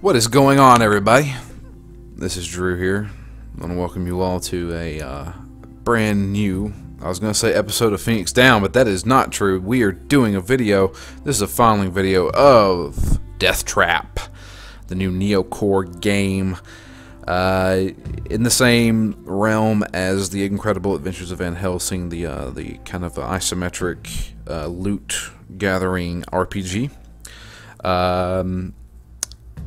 What is going on, everybody? This is Drew here. I want to welcome you all to a brand new, I was going to say episode of Phoenix Down, but that is not true. We are doing a video. This is a fondling video of Deathtrap, the new Neocore game, in the same realm as the Incredible Adventures of Van Helsing, the kind of isometric loot gathering RPG.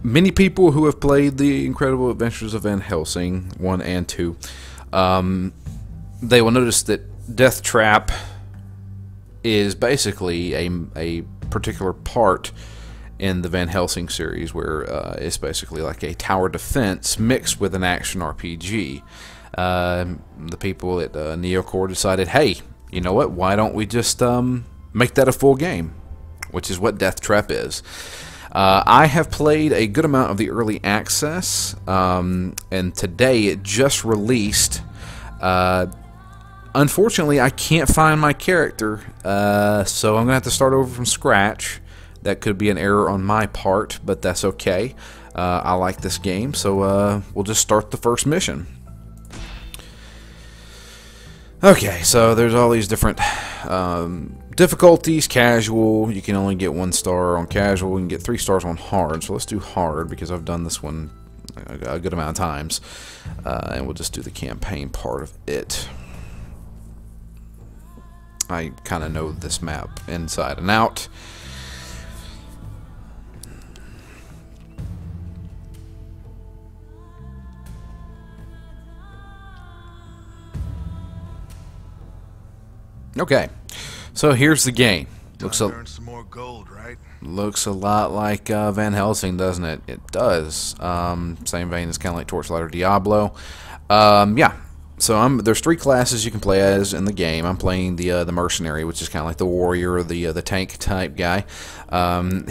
Many people who have played the Incredible Adventures of Van Helsing 1 and 2, they will notice that Deathtrap is basically a particular part in the Van Helsing series where it's basically like a tower defense mixed with an action RPG. The people at Neocore decided, hey, you know what, why don't we just make that a full game, which is what Deathtrap is. I have played a good amount of the early access, and today it just released. Unfortunately, I can't find my character, so I'm going to have to start over from scratch. That could be an error on my part, but that's okay. I like this game, so we'll just start the first mission. Okay, so there's all these different difficulties. Casual, you can only get 1 star on casual. You can get 3 stars on hard. So let's do hard because I've done this one a good amount of times. And we'll just do the campaign part of it. I kind of know this map inside and out. Okay, so here's the game. Looks some more gold, right? Looks a lot like Van Helsing, doesn't it? It does. Same vein as kind of like Torchlight or Diablo. Yeah. So there's 3 classes you can play as in the game. I'm playing the mercenary, which is kind of like the warrior or the tank type guy.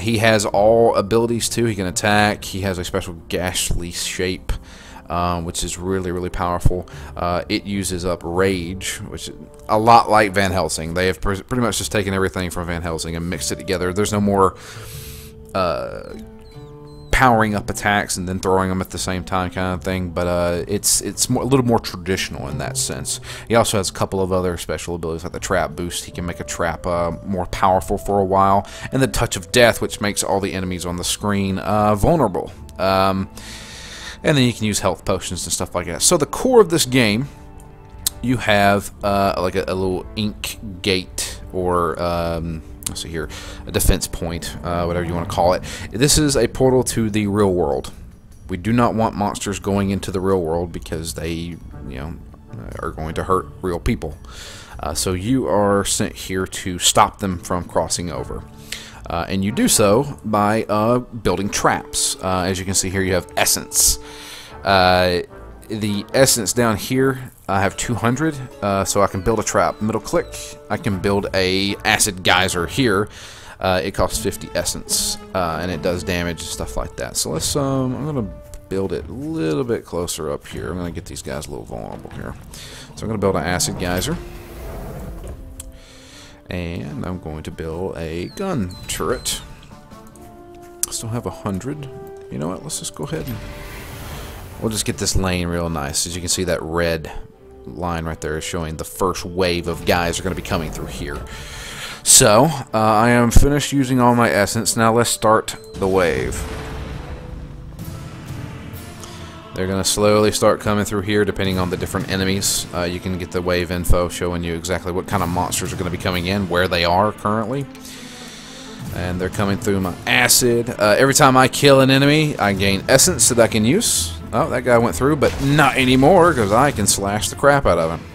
He has all abilities too. He can attack. He has a special ghastly shape, which is really powerful. It uses up rage, which is a lot like Van Helsing. They have pretty much just taken everything from Van Helsing and mixed it together. There's no more powering up attacks and then throwing them at the same time kind of thing, but it's a little more traditional in that sense. He also has a couple of other special abilities like the trap boost. He can make a trap more powerful for a while, and the touch of death, which makes all the enemies on the screen vulnerable. And then you can use health potions and stuff like that. So the core of this game, you have like a little ink gate, or let's see here, a defense point, whatever you want to call it. This is a portal to the real world. We do not want monsters going into the real world because they, you know, are going to hurt real people. So you are sent here to stop them from crossing over. And you do so by building traps. As you can see here, you have essence. The essence down here, I have 200, so I can build a trap. Middle click, I can build a acid geyser here. It costs 50 essence, and it does damage and stuff like that. So let's, I'm gonna build it a little bit closer up here. I'm gonna get these guys a little vulnerable here. So I'm gonna build an acid geyser. And I'm going to build a gun turret. Still have 100. You know what? Let's just go ahead and we'll just get this lane real nice. As you can see, that red line right there is showing the first wave of guys are going to be coming through here. So I am finished using all my essence. Now let's start the wave. They're going to slowly start coming through here depending on the different enemies. You can get the wave info showing you exactly what kind of monsters are going to be coming in, where they are currently. And they're coming through my acid. Every time I kill an enemy, I gain essence that I can use. Oh, that guy went through, but not anymore because I can slash the crap out of him.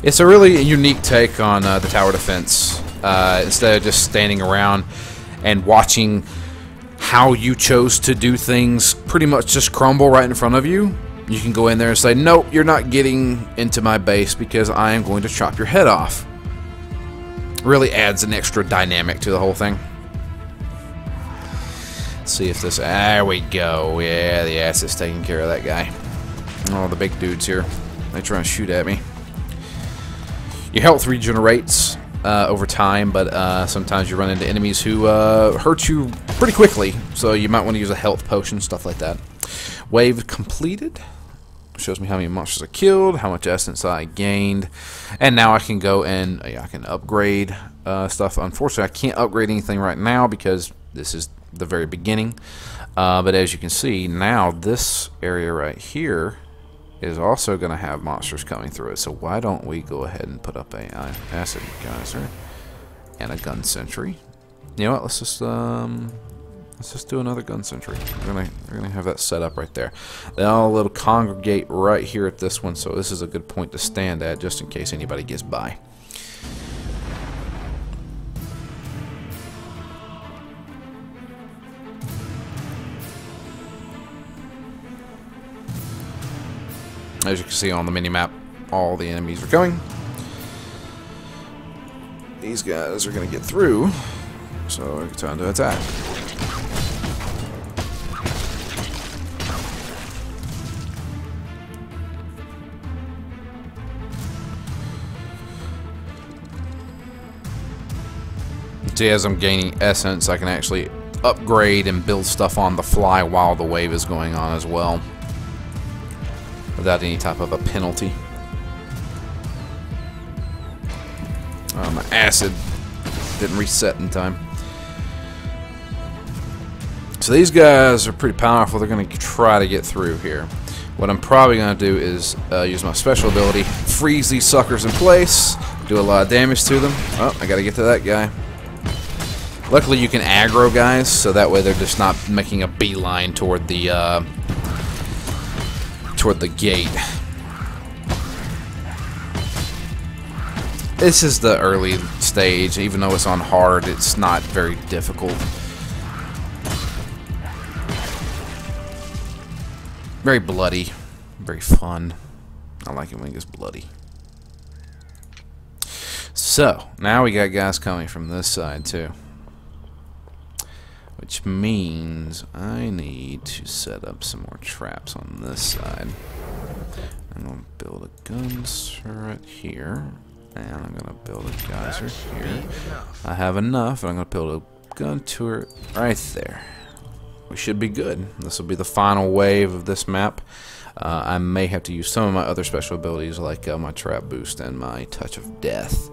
It's a really unique take on the tower defense. Instead of just standing around and watching how you chose to do things pretty much just crumble right in front of you, you can go in there and say, nope, you're not getting into my base because I am going to chop your head off. Really adds an extra dynamic to the whole thing. Let's see if this, there we go. Yeah, the acid's taking care of that guy. Oh, the big dude's here. They try to shoot at me. Your health regenerates over time, but sometimes you run into enemies who hurt you pretty quickly, so you might want to use a health potion, stuff like that. Wave completed. Shows me how many monsters I killed, how much essence I gained, and now I can go and I can upgrade stuff. Unfortunately, I can't upgrade anything right now because this is the very beginning. But as you can see, now this area right here is also going to have monsters coming through it. So why don't we go ahead and put up a acid geyser and a gun sentry? You know what? Let's just do another gun sentry. We're gonna have that set up right there. They'll little congregate right here at this one, so this is a good point to stand at just in case anybody gets by. As you can see on the mini-map, all the enemies are coming. These guys are going to get through, so it's time to attack. See, as I'm gaining essence, I can actually upgrade and build stuff on the fly while the wave is going on as well, without any type of a penalty. My acid didn't reset in time. So these guys are pretty powerful. They're going to try to get through here. What I'm probably going to do is use my special ability, freeze these suckers in place, do a lot of damage to them. Oh, I got to get to that guy. Luckily you can aggro guys, so that way they're just not making a beeline toward the gate. This is the early stage. Even though it's on hard, it's not very difficult. Very bloody, very fun. I like it when it gets bloody. So now we got guys coming from this side too, which means I need to set up some more traps on this side. I'm going to build a gun turret here, and I'm going to build a geyser here. I have enough, and I'm going to build a gun turret right there. We should be good. This will be the final wave of this map. I may have to use some of my other special abilities, like my trap boost and my touch of death.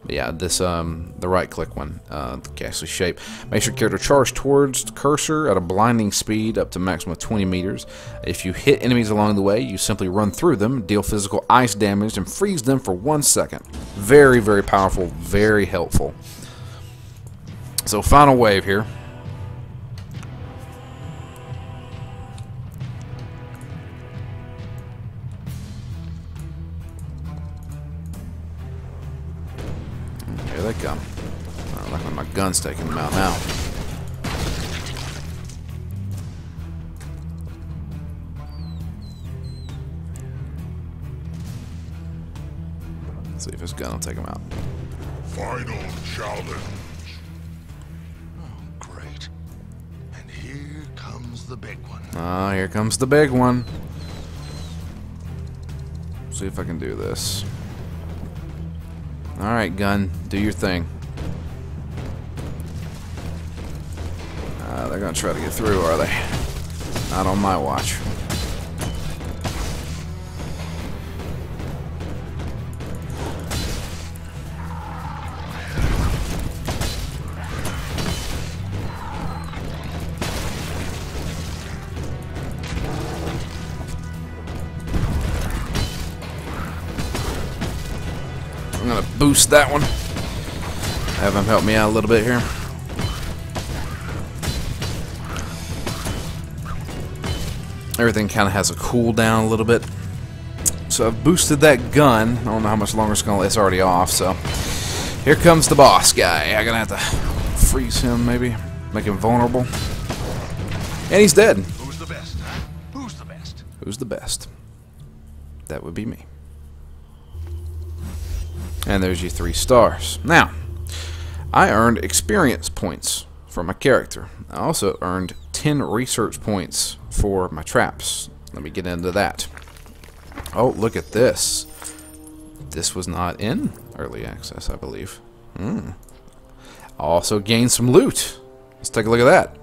But yeah, this the right click one, the ghastly shape. Make your character charge towards the cursor at a blinding speed up to maximum of 20 meters. If you hit enemies along the way, you simply run through them, deal physical ice damage, and freeze them for 1 second. Very, very powerful, very helpful. So final wave here. Here they come. I like when my gun's taking them out now. Let's see if his gun will take him out. Final challenge. Oh, great. And here comes the big one. Ah, here comes the big one. See if I can do this. Alright, gun, do your thing. They're gonna try to get through, are they? Not on my watch. I'm gonna boost that one. Have him help me out a little bit here. Everything kind of has a cooldown a little bit. So I've boosted that gun. I don't know how much longer it's gonna. It's already off. So here comes the boss guy. I'm gonna have to freeze him, maybe make him vulnerable. And he's dead. Who's the best? Who's the best? Who's the best? That would be me. And there's your 3 stars. Now, I earned experience points for my character. I also earned 10 research points for my traps. Let me get into that. Oh, look at this. This was not in early access, I believe. Also gained some loot. Let's take a look at that.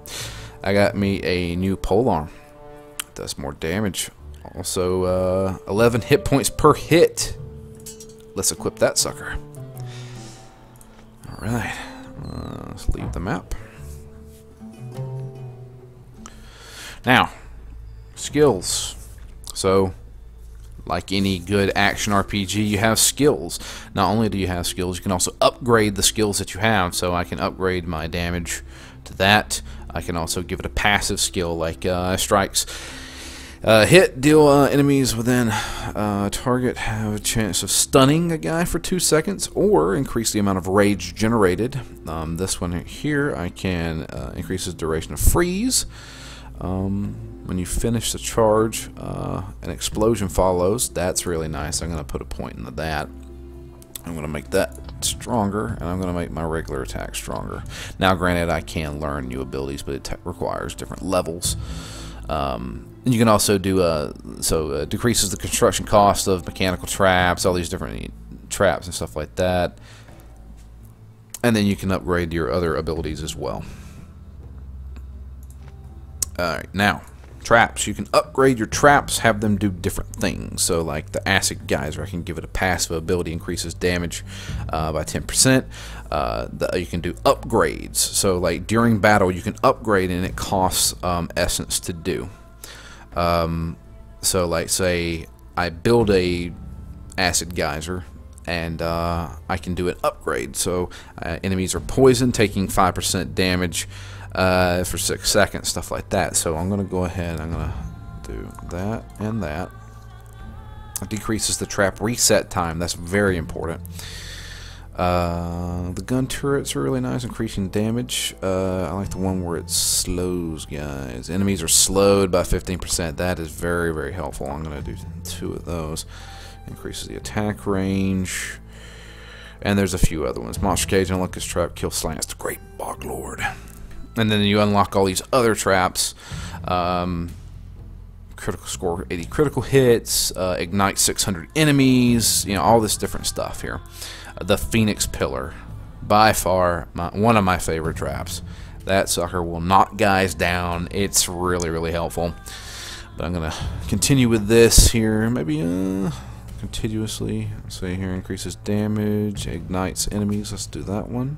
I got me a new polearm. Does more damage. Also 11 hit points per hit. Let's equip that sucker. Alright. Let's leave the map. Now, skills. So, like any good action RPG, you have skills. Not only do you have skills, you can also upgrade the skills that you have. So I can upgrade my damage to that. I can also give it a passive skill like strikes. Hit, deal enemies within target have a chance of stunning a guy for 2 seconds, or increase the amount of rage generated. This one here, I can increase the duration of freeze. When you finish the charge, an explosion follows. That's really nice. I'm going to put a point into that. I'm going to make that stronger, and I'm going to make my regular attack stronger. Now, granted, I can learn new abilities, but it requires different levels. And you can also do decreases the construction cost of mechanical traps, all these different traps and stuff like that. And then you can upgrade your other abilities as well. Alright, now, traps. You can upgrade your traps, have them do different things. So, like the Acid Geyser, I can give it a passive ability, increases damage by 10%. You can do upgrades. So, like during battle, you can upgrade, and it costs essence to do. So, like, say I build a Acid Geyser, and I can do an upgrade. So, enemies are poisoned, taking 5% damage. For 6 seconds, stuff like that. So I'm going to go ahead, I'm going to do that and that. It decreases the trap reset time. That's very important. The gun turrets are really nice, increasing damage. I like the one where it slows guys. Enemies are slowed by 15%. That is very, very helpful. I'm going to do 2 of those. Increases the attack range. And there's a few other ones. Monster Cage, Unlock His Trap, Kill Slants, the Great Bog Lord. And then you unlock all these other traps. Critical score 80 critical hits, ignite 600 enemies, you know, all this different stuff here. The Phoenix Pillar, by far one of my favorite traps. That sucker will knock guys down. It's really, really helpful. But I'm going to continue with this here. Maybe continuously. Let's see here, increases damage, ignites enemies. Let's do that one.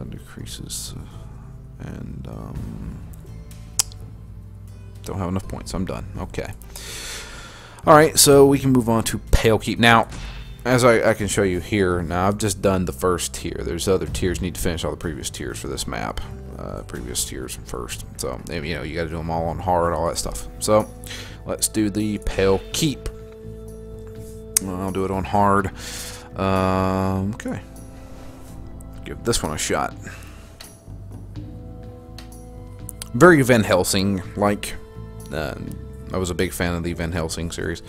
Decreases... and don't have enough points. I'm done. Okay. Alright, so we can move on to Pale Keep. Now, as I can show you here, now I've just done the first tier. There's other tiers. Need to finish all the previous tiers for this map. Previous tiers first. So, you know, you got to do them all on hard, all that stuff. So, let's do the Pale Keep. I'll do it on hard. Okay. Give this one a shot. Very Van Helsing-like. I was a big fan of the Van Helsing series.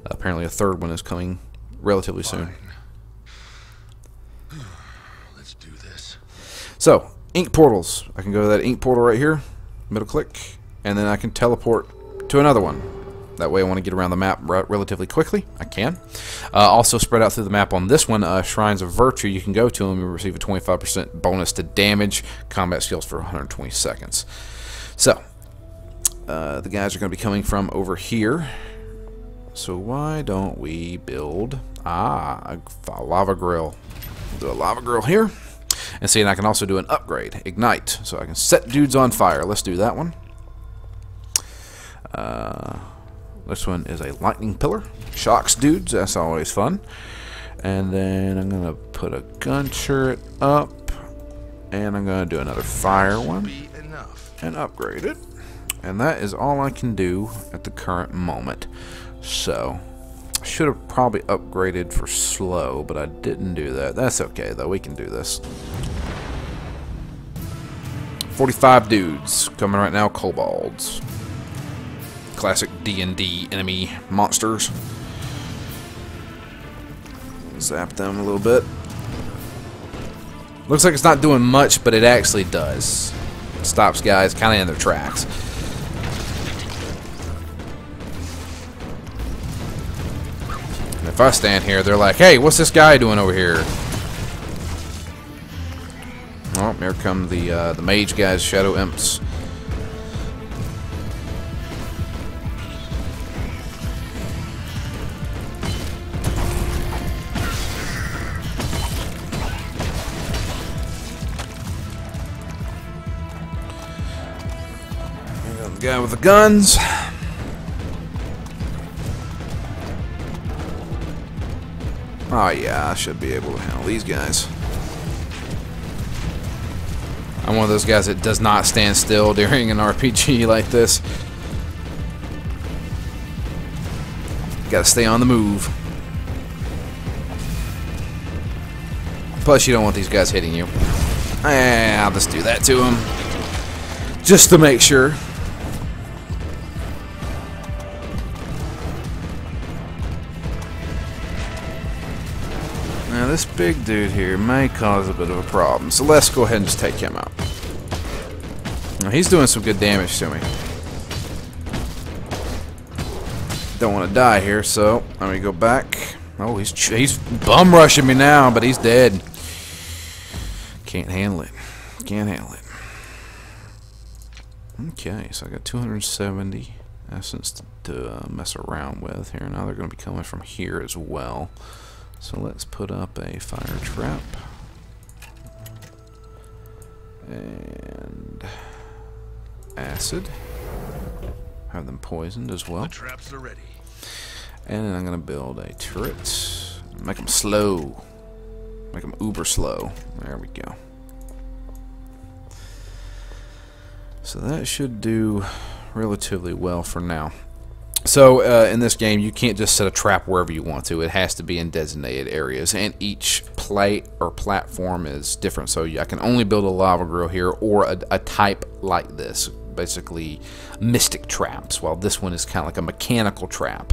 Apparently a third one is coming relatively soon. Let's do this. So, ink portals. I can go to that ink portal right here, middle click, and then I can teleport to another one. That way I want to get around the map relatively quickly. I can. Also spread out through the map on this one, Shrines of Virtue. You can go to them and receive a 25% bonus to damage, combat skills for 120 seconds. So, the guys are going to be coming from over here. So why don't we build a lava grill? We'll do a lava grill here. And see, and I can also do an upgrade, ignite. So I can set dudes on fire. Let's do that one. This one is a lightning pillar. Shocks dudes. That's always fun. And then I'm going to put a gun turret up. And I'm going to do another fire one. And upgrade it. And that is all I can do at the current moment. So, I should have probably upgraded for slow, but I didn't do that. That's okay, though. We can do this. 45 dudes coming right now. Kobolds. Classic D&D enemy monsters. Zap them a little bit. Looks like it's not doing much, but it actually does. It stops guys kind of in their tracks. If I stand here, they're like, hey, what's this guy doing over here? Oh, here come the mage guys, shadow imps. The guy with the guns. Oh yeah, I should be able to handle these guys. I'm one of those guys that does not stand still during an RPG like this. Gotta stay on the move. Plus, you don't want these guys hitting you. I'll just do that to them. Just to make sure. Now this big dude here may cause a bit of a problem, so let's go ahead and just take him out. Now he's doing some good damage to me. Don't want to die here, so let me go back. Oh, he's bum rushing me now, but he's dead. Can't handle it. Can't handle it. Okay, so I got 270 essence to mess around with here. Now they're going to be coming from here as well. So let's put up a fire trap. And acid. Have them poisoned as well. The traps are ready. And then I'm going to build a turret. Make them slow. Make them uber slow. There we go. So that should do relatively well for now. So in this game, you can't just set a trap wherever you want to. It has to be in designated areas, and each plate or platform is different. So I can only build a lava grill here, or a type like this, basically mystic traps, while this one is kind of like a mechanical trap.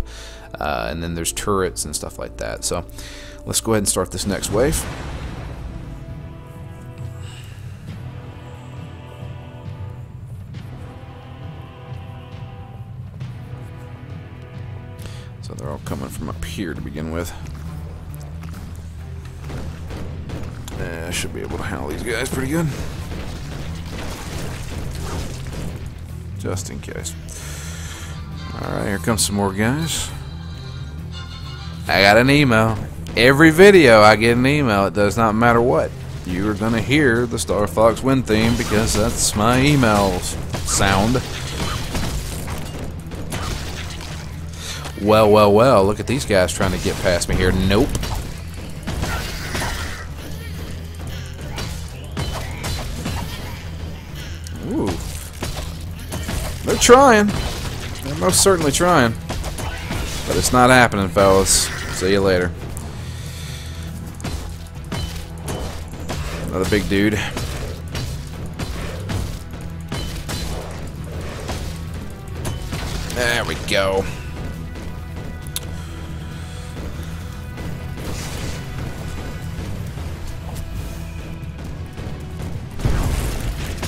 And then there's turrets and stuff like that. So let's go ahead and start this next wave. So they're all coming from up here to begin with. I should be able to handle these guys pretty good. Just in case. Alright, here comes some more guys. I got an email. Every video I get an email. It does not matter what. You are going to hear the Star Fox Win theme because that's my email sound. Well, well, well. Look at these guys trying to get past me here. Nope. Ooh. They're trying. They're most certainly trying. But it's not happening, fellas. See you later. Another big dude. There we go.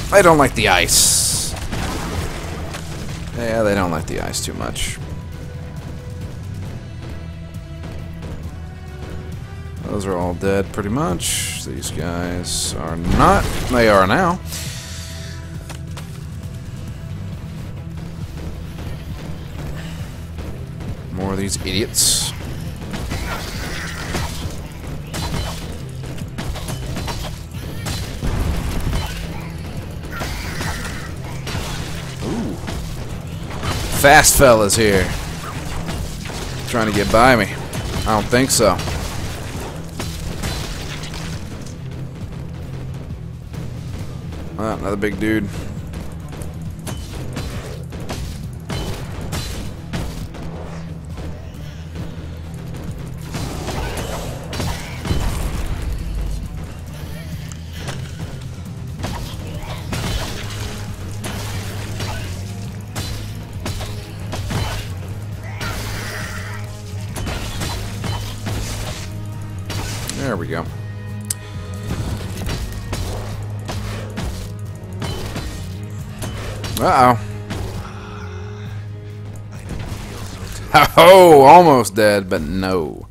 I don't like the ice. Yeah, they don't like the ice too much. Those are all dead pretty much. These guys are not. They are now. More of these idiots. Ooh. Fast fellas here. Trying to get by me. I don't think so. Another big dude. There we go. Uh-oh. Oh, almost dead, but no.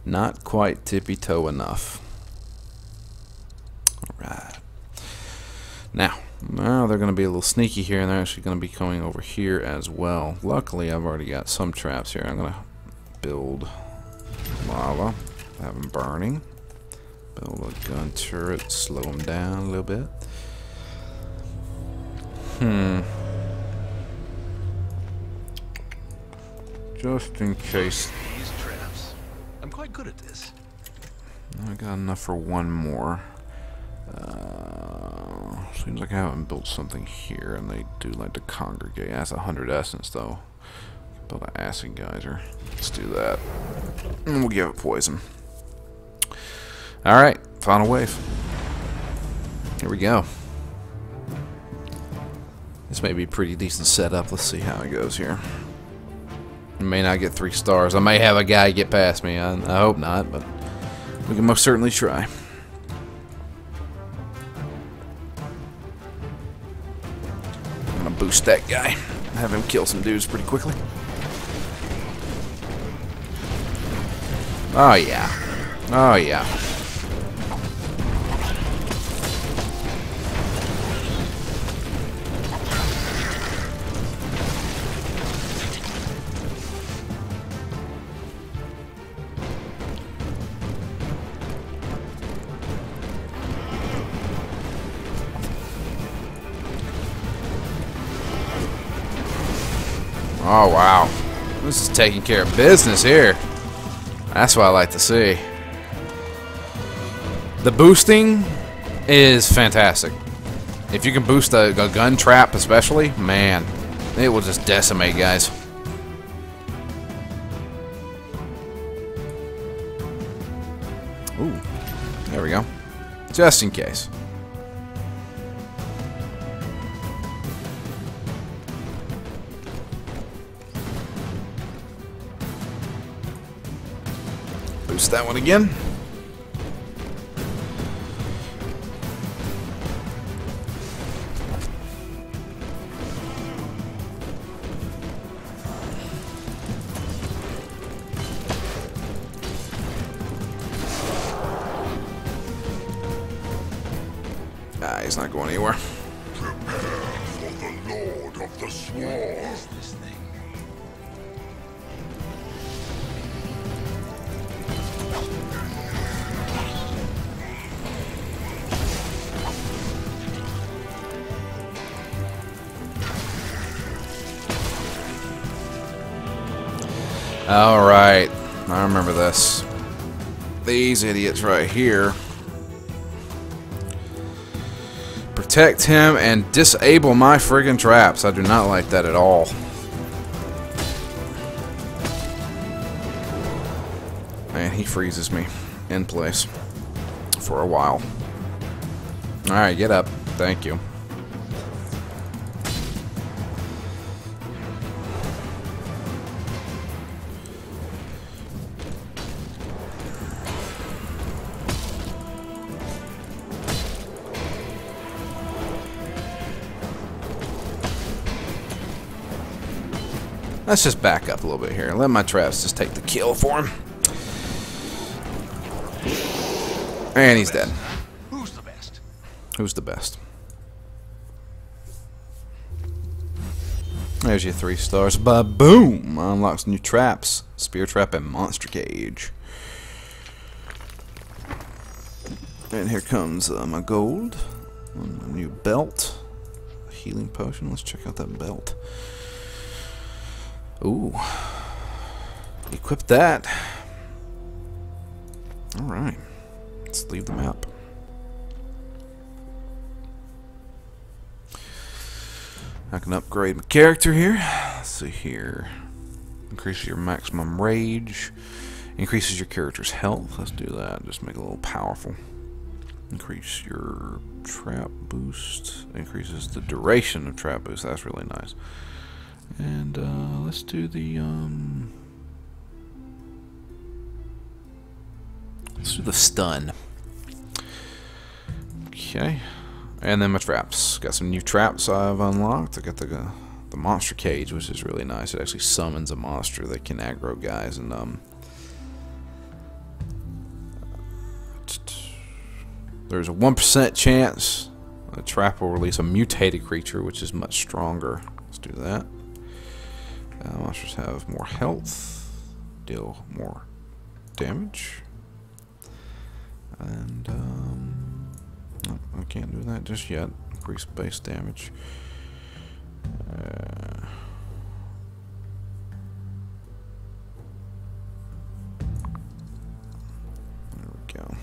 Not quite tippy-toe enough. Alright. Now, they're going to be a little sneaky here, and they're actually going to be coming over here as well. Luckily, I've already got some traps here. I'm going to build lava, have them burning. Build a gun turret, slow them down a little bit. Just in case. These traps. I'm quite good at this. I got enough for one more. Seems like I haven't built something here, and they do like to congregate. That's 100 essence, though. Build an acid geyser. Let's do that. And we'll give it poison. Alright, final wave. Here we go. This may be a pretty decent setup. Let's see how it goes here. I may not get 3 stars. I may have a guy get past me. I hope not, but we can most certainly try. I'm gonna boost that guy. Have him kill some dudes pretty quickly. Oh yeah. Oh yeah. Oh wow, this is taking care of business here. That's what I like to see. The boosting is fantastic. If you can boost a gun trap especially, man, it will just decimate guys. Ooh, there we go. Just in case. Boost that one again. Ah, he's not going anywhere. Prepare for the Lord of the Swarm. What is this thing? Alright, I remember this. These idiots right here. Protect him and disable my friggin' traps. I do not like that at all. And he freezes me in place for a while. Alright, get up. Thank you. Let's just back up a little bit here. Let my traps just take the kill for him. And he's dead. Who's the best? Who's the best? There's your 3 stars. Ba-boom! Unlocks new traps. Spear trap and monster cage. And here comes my gold. My new belt. A healing potion. Let's check out that belt. Ooh. Equip that. Alright. Let's leave the map. I can upgrade my character here. Let's see here. Increases your maximum rage. Increases your character's health. Let's do that. Just make it a little powerful. Increase your trap boost. Increases the duration of trap boost. That's really nice. And let's do the stun. Okay. And then my traps. Got some new traps I've unlocked. I got the monster cage, which is really nice. It actually summons a monster that can aggro guys and There's a 1% chance the trap will release a mutated creature, which is much stronger. Let's do that. Monsters have more health, deal more damage, and no, I can't do that just yet. Increase base damage. There we go.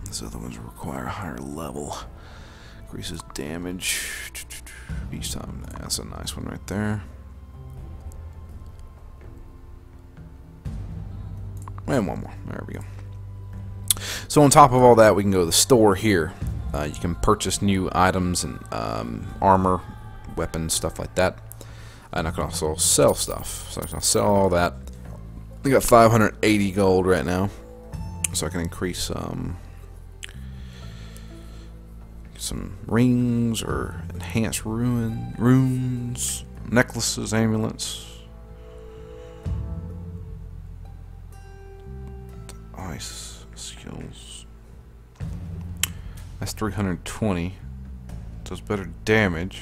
These other ones require a higher level. Increases damage each time. That's a nice one right there. And one more. There we go. So on top of all that, we can go to the store here. You can purchase new items and armor, weapons, stuff like that. And I can also sell stuff. So I can sell all that. I got 580 gold right now. So I can increase some rings or enhanced runes, necklaces, amulets. Ice skills. That's 320. Does better damage.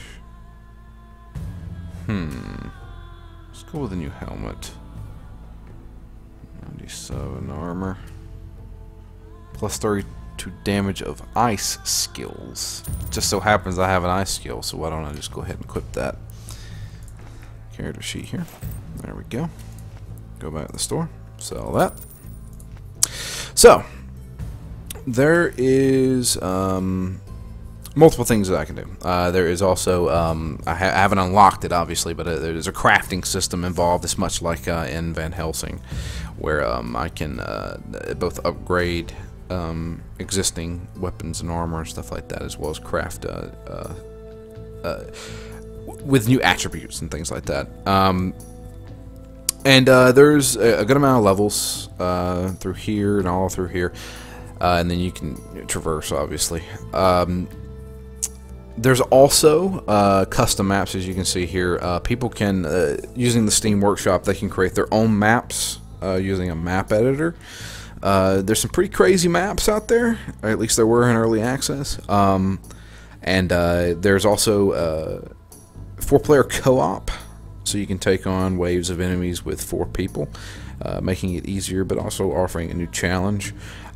Let's go with a new helmet. 97 armor. Plus 32 damage of ice skills. Just so happens I have an ice skill, so why don't I just go ahead and equip that. Character sheet here. There we go. Go back to the store. Sell that. So, there is multiple things that I can do. There is also, I haven't unlocked it obviously, but there's a crafting system involved. It's much like in Van Helsing, where I can both upgrade existing weapons and armor and stuff like that, as well as craft with new attributes and things like that. And there's a good amount of levels through here and all through here, and then you can traverse, obviously. There's also custom maps, as you can see here. People can, using the Steam Workshop, they can create their own maps using a map editor. There's some pretty crazy maps out there, or at least there were in early access. And there's also 4-player co-op. So you can take on waves of enemies with 4 people, making it easier, but also offering a new challenge.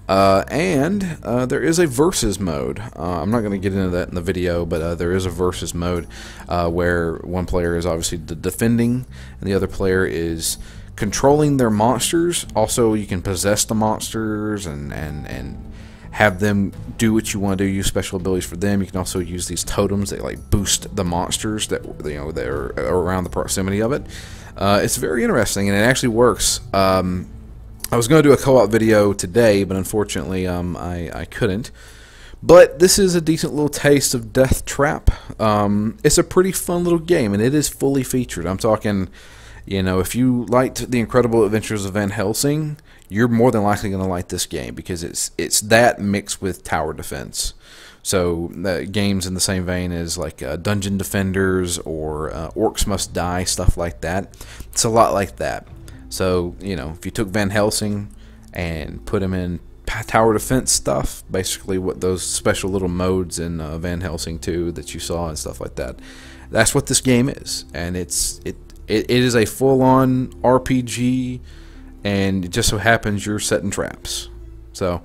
And there is a versus mode. I'm not going to get into that in the video, but there is a versus mode where one player is obviously defending, and the other player is controlling their monsters. Also, you can possess the monsters and have them do what you want to do, use special abilities for them. You can also use these totems that like boost the monsters that that are around the proximity of it. It's very interesting, and it actually works. I was going to do a co-op video today, but unfortunately I couldn't. But this is a decent little taste of Deathtrap. It's a pretty fun little game, and it is fully featured. I'm talking, if you liked The Incredible Adventures of Van Helsing, you're more than likely going to like this game, because it's that mixed with tower defense. So games in the same vein as like Dungeon Defenders or Orcs Must Die, stuff like that. It's a lot like that. So if you took Van Helsing and put him in tower defense stuff, basically what those special little modes in Van Helsing 2 that you saw and stuff like that, that's what this game is. And it is a full-on RPG. And it just so happens you're setting traps. So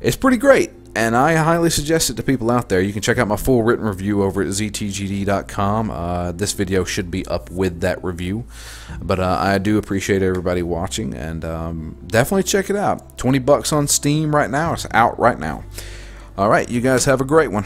it's pretty great, and I highly suggest it to people out there. You can check out my full written review over at ZTGD.com. This video should be up with that review. But I do appreciate everybody watching, and definitely check it out. $20 on Steam right now. It's out right now. Alright, you guys have a great one.